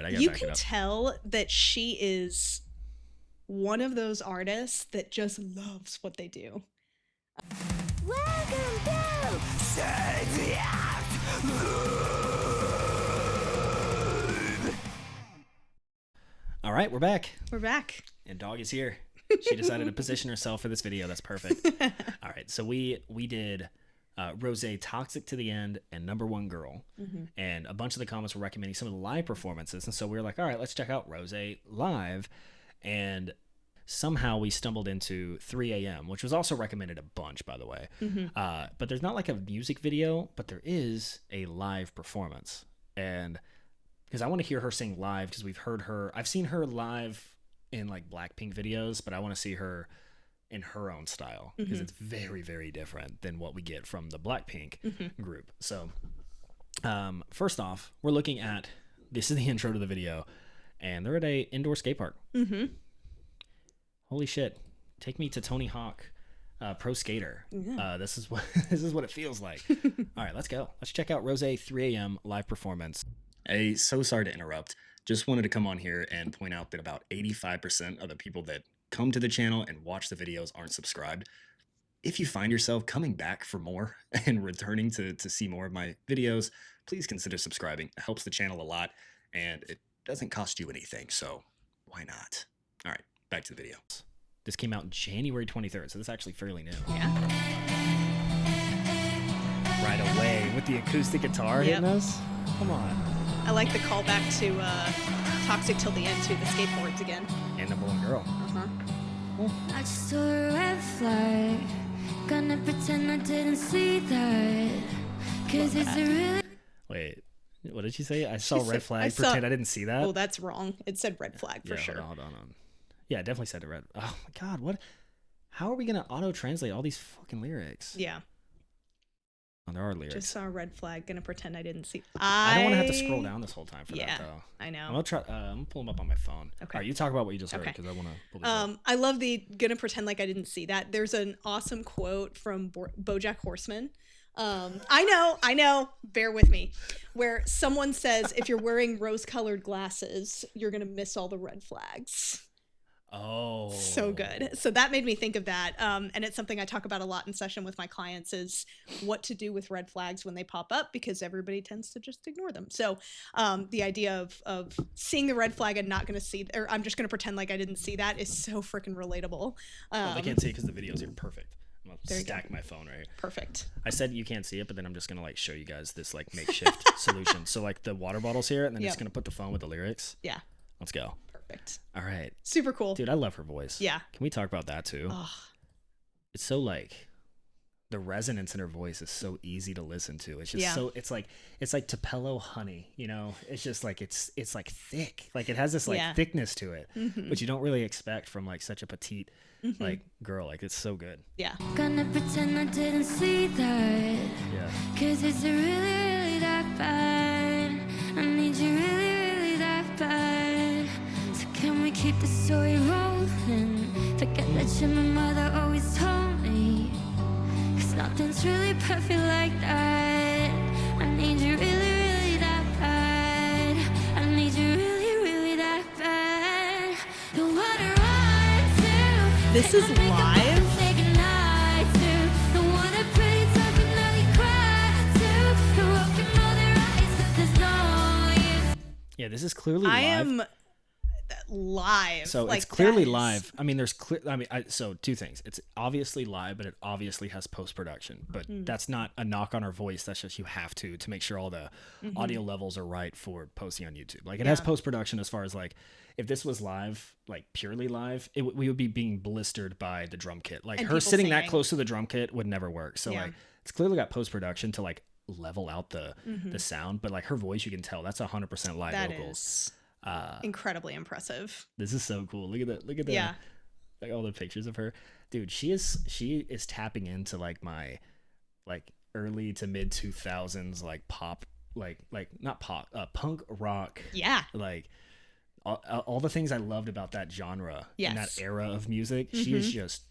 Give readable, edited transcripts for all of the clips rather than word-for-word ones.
right, I gotta You back it can up. tell that she is one of those artists that just loves what they do. Welcome to Save the Act. All right, we're back. We're back. And Dog is here. She decided to position herself for this video. That's perfect. All right, so we did Rosé, Toxic to the End, and Number One Girl. And a bunch of the comments were recommending some of the live performances. And so we were like, all right, let's check out Rosé live. And somehow we stumbled into 3 a.m., which was also recommended a bunch, by the way. But there's not like a music video, but there is a live performance. And because I want to hear her sing live, because I've seen her live in like Blackpink videos, but I want to see her in her own style, because it's very, very different than what we get from the Blackpink group. So first off, we're looking at, this is the intro to the video, and they're at a indoor skate park. Holy shit. Take me to Tony Hawk Pro Skater. This is what it feels like. All right, let's go. Let's check out Rosé 3 a.m. live performance. Hey, so sorry to interrupt. Just wanted to come on here and point out that about 85% of the people that come to the channel and watch the videos aren't subscribed. If you find yourself coming back for more and returning to see more of my videos, please consider subscribing. It helps the channel a lot, and it doesn't cost you anything, so why not? All right, back to the video. This came out January 23rd, so this is actually fairly new. Yeah. Right away with the acoustic guitar hitting us. Come on. I like the callback to Toxic Till the End, to the skateboards again. And Number One Girl. I just saw a red flag. Gonna pretend I didn't see that. Cause it's a really. Wait, what did she say? I saw red flag. saw- Pretend I didn't see that. Oh, that's wrong. It said red flag for sure. Hold on. Yeah, it definitely said it red. Oh my god, what? How are we gonna auto translate all these fucking lyrics? Yeah. Oh, there are lyrics. Just saw a red flag. Gonna pretend I didn't see. I don't want to have to scroll down this whole time for that though. I know. I'm gonna try. I'm gonna pull them up on my phone. Okay. All right, you talk about what you just heard, Okay. because I want to pull this up. I love the gonna pretend like I didn't see that. There's an awesome quote from BoJack Horseman. I know, bear with me, where someone says, if you're wearing rose-colored glasses, you're gonna miss all the red flags. Oh, So good. So that made me think of that. And it's something I talk about a lot in session with my clients, is what to do with red flags when they pop up, because everybody tends to just ignore them. So the idea of seeing the red flag and not going to see, or I'm just going to pretend like I didn't see that, is so freaking relatable. Well, they can't see because the videos are perfect. I'm gonna There you stack my phone right here. Perfect. I said you can't see it, but then I'm just gonna like show you guys this like makeshift solution. So like the water bottle's here, and then just gonna put the phone with the lyrics. Yeah. Let's go. Perfect. All right. Super cool. Dude, I love her voice. Yeah. Can we talk about that too? Oh, It's so like, the resonance in her voice is so easy to listen to. It's just so, it's like Tupelo honey, you know? It's just like, it's like thick. Like it has this like thickness to it, which you don't really expect from like such a petite like girl. Like it's so good. yeah. Gonna pretend I didn't see that. Yeah. Cause it's really, really that bad. I need you really, really that bad. So can we keep the story rolling? Forget that shit my mother always told me. Cause nothing's really perfect like that. I need you really, really that bad. I need you really, really that bad. The water runs to. This is live. Say goodnight to. The one that pretty talk and now you cry to. The broken all their eyes, but there's no use. Yeah, this is clearly I live. am live. So like, it's clearly that is- live. I mean, there's clear. I mean, so two things. It's obviously live, but it obviously has post production. But that's not a knock on her voice. That's just you have to make sure all the audio levels are right for posting on YouTube. Like it has post production as far as like, if this was live, like purely live, we would be being blistered by the drum kit. Like And her people sitting that singing. close to the drum kit would never work. So like it's clearly got post production to like level out the sound. But like her voice, you can tell that's 100% live That vocals. is incredibly impressive. This is so cool. Look at the Yeah. like all the pictures of her. Dude, she is tapping into like my like early to mid 2000s like pop like not pop punk rock. Yeah. Like all the things I loved about that genre and that Yes. era of music. She is just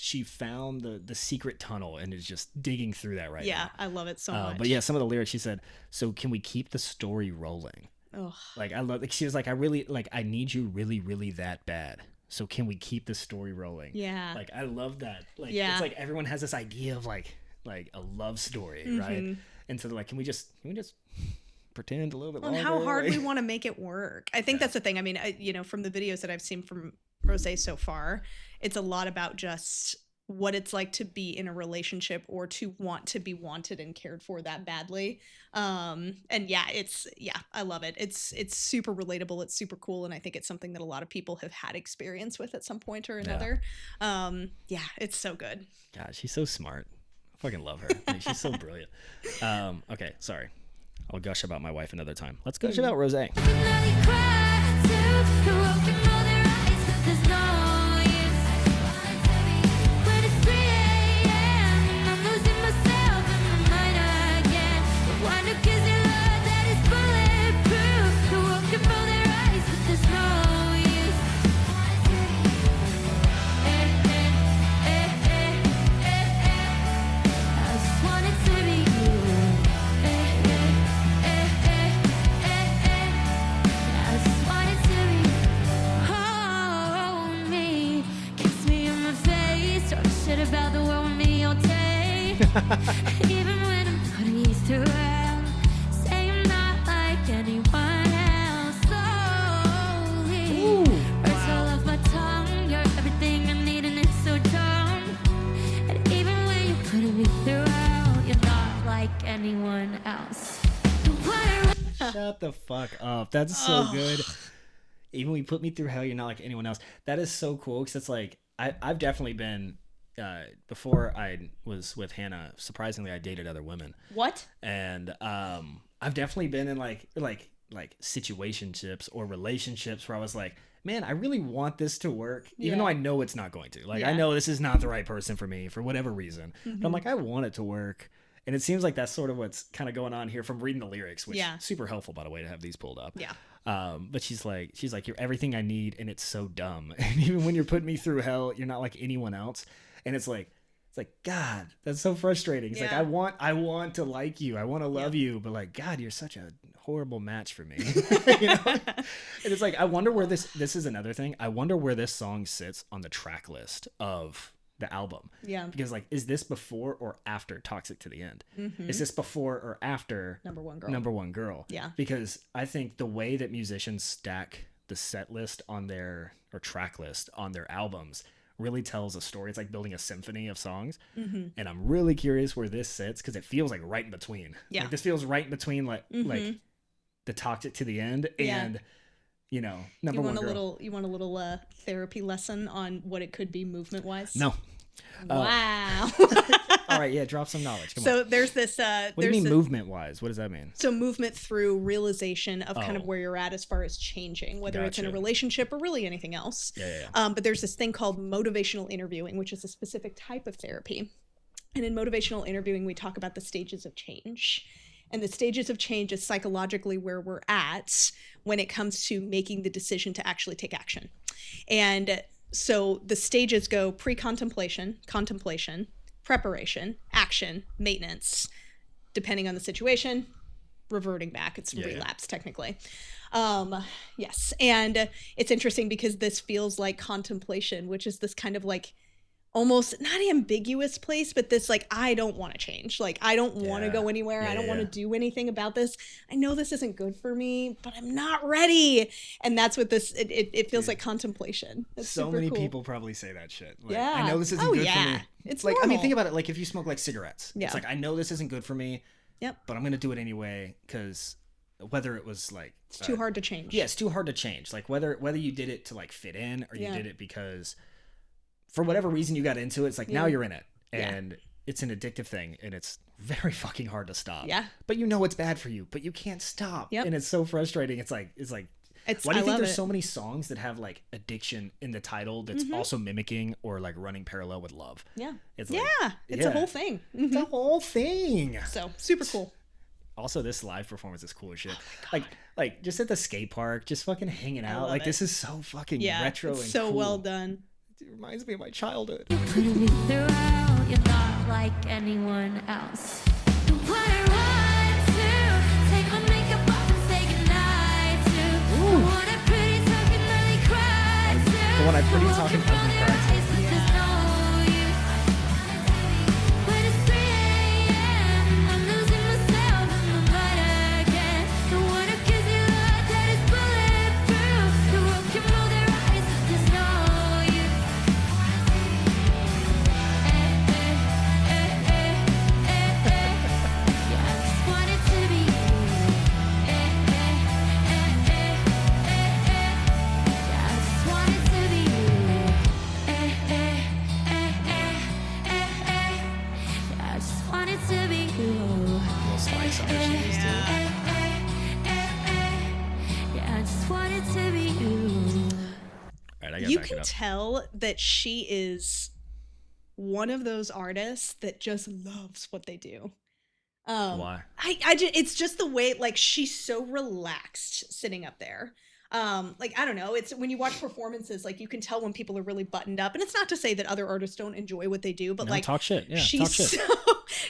she found the secret tunnel and is just digging through that right Yeah. now. I love it so much. But yeah, some of the lyrics she said, so can we keep the story rolling? Ugh. Like I love. Like, she was like, I need you really, really that bad. So can we keep the story rolling? Yeah. Like I love that. Like Yeah. it's like everyone has this idea of like a love story, right? And so they're like, can we just pretend a little bit longer? And how hard like, we want to make it work. I think that's the thing. I mean, from the videos that I've seen from ROSÉ so far, it's a lot about just what it's like to be in a relationship or to want to be wanted and cared for that badly. And I love it. It's super relatable. It's super cool. And I think it's something that a lot of people have had experience with at some point or another. It's so good. God, she's so smart. I fucking love her. Like, she's so brilliant. Okay, sorry. I'll gush about my wife another time. Let's gush about ROSÉ. About the world with me all day. Even when I'm not used to it, say I'm not like anyone else. Slowly words all off my tongue. You're everything I need and it's so dumb. And even when you're putting me through, you're not like anyone else. Shut the fuck up. That's so good. Even when you put me through hell, you're not like anyone else. That is so cool because it's like I've definitely been before I was with Hannah, surprisingly I dated other women. What? And I've definitely been in like situationships or relationships where I was like, man, I really want this to work, even though I know it's not going to. Like I know this is not the right person for me for whatever reason. But I'm like, I want it to work. And it seems like that's sort of what's kind of going on here from reading the lyrics, which is super helpful, by the way, to have these pulled up. Yeah. But she's like, you're everything I need, and it's so dumb. And even when you're putting me through hell, you're not like anyone else. And it's like, God, that's so frustrating. It's like, I want to like you. I want to love you. But like, God, you're such a horrible match for me. You know? And it's like, I wonder where this is another thing. I wonder where this song sits on the track list of the album. Yeah. Because like, is this before or after Toxic to the End? Is this before or after Number One Girl? Yeah. Because I think the way that musicians stack the set list on their, or track list on their albums, really tells a story. It's like building a symphony of songs. And I'm really curious where this sits because it feels like right in between. Yeah. Like this feels right in between like the Toxic to the End and Number One Girl. You want a little therapy lesson on what it could be movement wise? No. Wow. All right, yeah, drop some knowledge. Come on. There's this. What do you mean movement wise? What does that mean? So movement through realization of kind of where you're at as far as changing, whether it's in a relationship or really anything else. Yeah. But there's this thing called motivational interviewing, which is a specific type of therapy. And in motivational interviewing, we talk about the stages of change. And the stages of change is psychologically where we're at when it comes to making the decision to actually take action. And so the stages go pre-contemplation, contemplation, preparation, action, maintenance, depending on the situation, reverting back. It's relapse technically. Yes. And it's interesting because this feels like contemplation, which is this kind of like almost not ambiguous place, but this like, I don't want to change. Like, I don't want to go anywhere. I don't want to do anything about this. I know this isn't good for me, but I'm not ready. And that's what this, it feels like contemplation. It's so many people probably say that shit. Like, yeah. I know this isn't good for me. It's like, normal. I mean, think about it. Like if you smoke like cigarettes, it's like, I know this isn't good for me, but I'm going to do it anyway. Cause whether it was like, it's too hard to change. Yeah. It's too hard to change. Like whether you did it to like fit in or you did it because for whatever reason you got into it, it's like now you're in it and it's an addictive thing and it's very fucking hard to stop. Yeah. But you know it's bad for you, but you can't stop. Yep. And it's so frustrating. It's like why do you think there's so many songs that have like addiction in the title that's also mimicking or like running parallel with love? Yeah. It's like, it's a whole thing. It's a whole thing. So super cool. Also, this live performance is cool as shit. Like just at the skate park, just fucking hanging out. Like this is so fucking retro and so cool. well done. It reminds me of my childhood. You're putting me throughout. You're not like anyone else. What I want to take my makeup off and say goodnight. I pretty talking ugly cries. Little spice on her shoes too. Yeah, I just wanted to be you. All right, I gotta You back can it up. tell that she is one of those artists that just loves what they do. Why? It's just the way, like, she's so relaxed sitting up there. Like, I don't know, it's when you watch performances, like, you can tell when people are really buttoned up, and it's not to say that other artists don't enjoy what they do, but No, like, talk shit. Yeah, she's talk shit.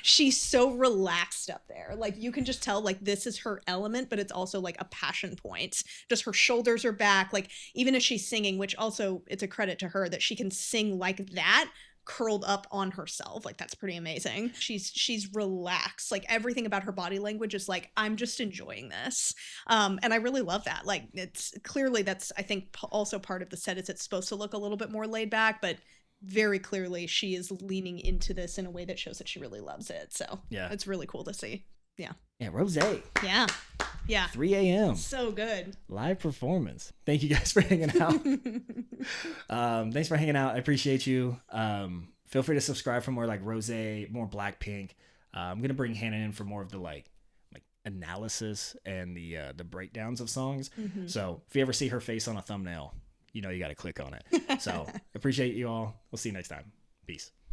she's so relaxed up there. Like, you can just tell, like, this is her element, but it's also like a passion point. Just her shoulders are back, like, even as she's singing, which also it's a credit to her that she can sing like that, curled up on herself. Like, that's pretty amazing. She's relaxed. Like, everything about her body language is like, I'm just enjoying this. And I really love that. Like, it's clearly, that's, I think, also part of the set is it's supposed to look a little bit more laid back, but very clearly she is leaning into this in a way that shows that she really loves it. So Yeah. it's really cool to see. Yeah. Yeah, Rosé. Yeah. 3 a.m. So good. Live performance. Thank you guys for hanging out. Thanks for hanging out. I appreciate you. Feel free to subscribe for more like Rosé, more Blackpink. I'm gonna bring Hannah in for more of the like analysis and the breakdowns of songs. So if you ever see her face on a thumbnail, you know you got to click on it. So appreciate you all. We'll see you next time. Peace.